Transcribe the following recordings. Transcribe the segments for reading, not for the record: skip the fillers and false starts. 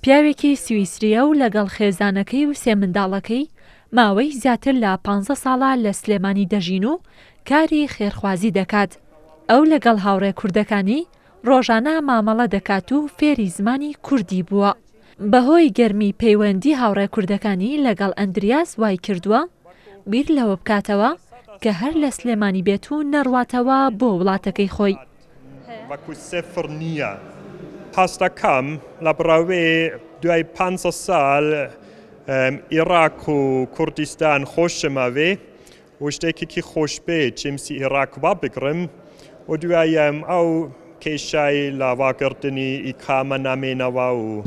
پیاوێکی سویسریە و لەگەڵ خێزانەکەی و سێ منداڵەکەی ماوەی زیاتر لە 15 ساڵە لە سلێمانی دەژین و کاری خێرخوازی دەکات. ئەو لەگەڵ هاوڕێ کوردەکانی ڕۆژانە مامەڵە دەکات و فێری زمانی کوردی بووە. بەهۆی گەرمی پەیوەندی هاوڕێ کوردەکانی لەگەڵ ئەندریاس وای کردووە بیر لەوە بکاتەوە کە هەر لە سلێمانی بێت و نەڕواتەوە بۆ وڵاتەکەی خۆی. هەستەکەم لە بڕاوێ دوای 500 ساڵ عێراق و کوردستان خۆشمەوێ و شتێکێکی خۆش بێت چیمسی عێراق وا بگرم و دوایەم ئەو کێشای لاواکردنی ئیقامە نامێنەوە و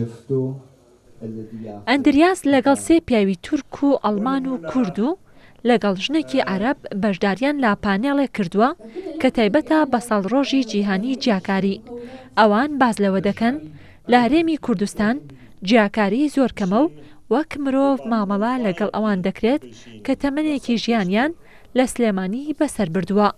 ئەندریاس لەگەڵ سێ پیاوی تورک و ئەڵمان و کورد و لەگەڵ ژنێکی عەرەب بەشداریان لا پانێڵێک کردووە کە تایبەتە بە ساڵڕۆژی جیهانی جیاکاری. ئەوان باز لەوە دەکەن لە هەرێمی کوردستان جیاکاری زۆر کەمە و وەک مرۆڤ مامەڵە لەگەڵ ئەوان دەکرێت کە تەمەنێکی ژیانیان لە سلێمانی بەسەر بردووە.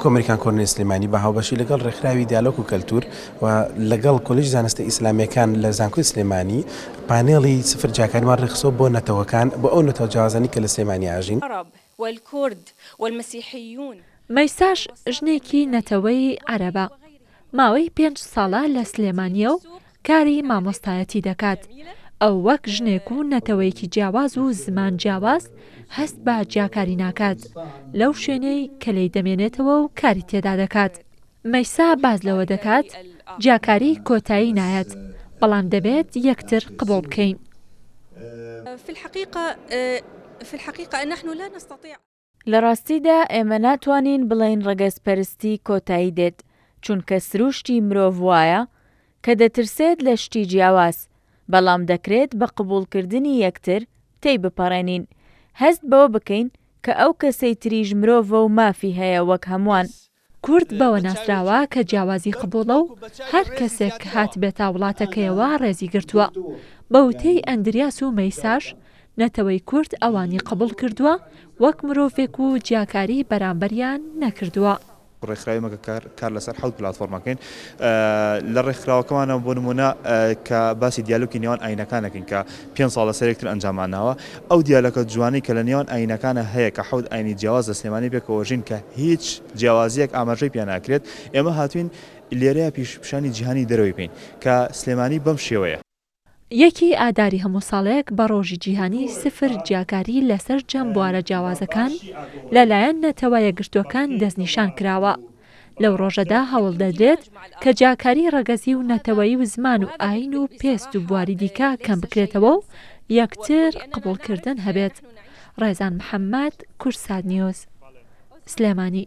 کۆمەریکان کۆرنێل سلێمانی بە هاوبەشی لەگەڵ ڕێکخراوی دیالۆگ و کەلتور و لەگەڵ کۆلیژی زانستە ئیسلامیەکان لە زانکۆی سلێمانی پانێڵی سفر جیاکاریوان ڕێخستۆ بۆ نەتەوەکان بۆ ئەو نەتەوە جیاوازانی کە لە سلێمانی ئاژین. مەیساش ژنێکی نەتەوەی عەرەبە. ماوەی 5 ساڵە لە سلێمانیە و کاری مامۆستایەتی دەکات. ئەو وەک ژنێک و نەتەوەیەکی جیاواز و زمان جیاواز هەست بە جیاکاری ناکات لەو شوێنەی کە لێی دەمێنێتەوە و کاری تێدا دەکات. مەیسا باز لەوە دەکات جیاکاری کۆتایی نایەت بەڵام دەبێت یەکتر قبول بکەین. لە ڕاستیدا ئێمە ناتوانین بڵێن ڕەگەزپەرستی کۆتایی دێت چونکە سروشتی مرۆڤ وایە کە دەترسێت لە شتی جیاواز بەڵام دەکرێت بە قبولکردنی یەکتر تێی بپەڕێنین هەست بەوە بکەین کە ئەو کەسەی تریژ مرۆڤە و مافی هەیە وەک هەمووان. کورد بەوە ناسراوە کە جیاوازی قبوڵە و هەر کەسێک هات بێتە وڵاتەکەیەوە ڕێزی گرتووە. بەوتەی ئەندریاس و مەیساش نەتەوەی کورد ئەوانی قبول کردووە وەک مرۆڤێک و جیاکاری بەرامبەریان نەکردووە. ڕێکخراوی کار لەسەر 7 پلاتفۆرمەکەین لە ڕێکخراوەکەمانە بۆ نمونە کە باسی دیالۆگی نێوان ئاینەکانەکەین کە 5 ساڵ لەسەرێکتر ئەنجاماناوە. ئەو دیالۆگە جوانی کە لە نێوان ئاینەکانە هەیە کە 7 ئاینی جیاواز لە سلێمانی بێکەوەژین کە هیچ جیاوازیەک ئاماژەی پێ ناکرێت. ئێمە هاتوین لێرەیە پیشانی جیهانی دەرەوەی بین کە سلێمانی بەم شێوەیە. یەکی ئاداری هەموو ساڵێک بە ڕۆژی جیهانی سفر جیاکاری لەسەر جەم بوارە جیاوازەکان لەلایەن نەتەوە یەکگرتووەکان دەستنیشان کراوە. لەو ڕۆژەدا هەوڵ دەدرێت کە جیاکاری ڕەگەزی و نەتەوەیی و زمان و ئاین و پێست و بواری دیکە کەم بکرێتەوە و یەکتر قبولکردن هەبێت. ڕێزان محەممەد، کورسات نیوز، سلێمانی.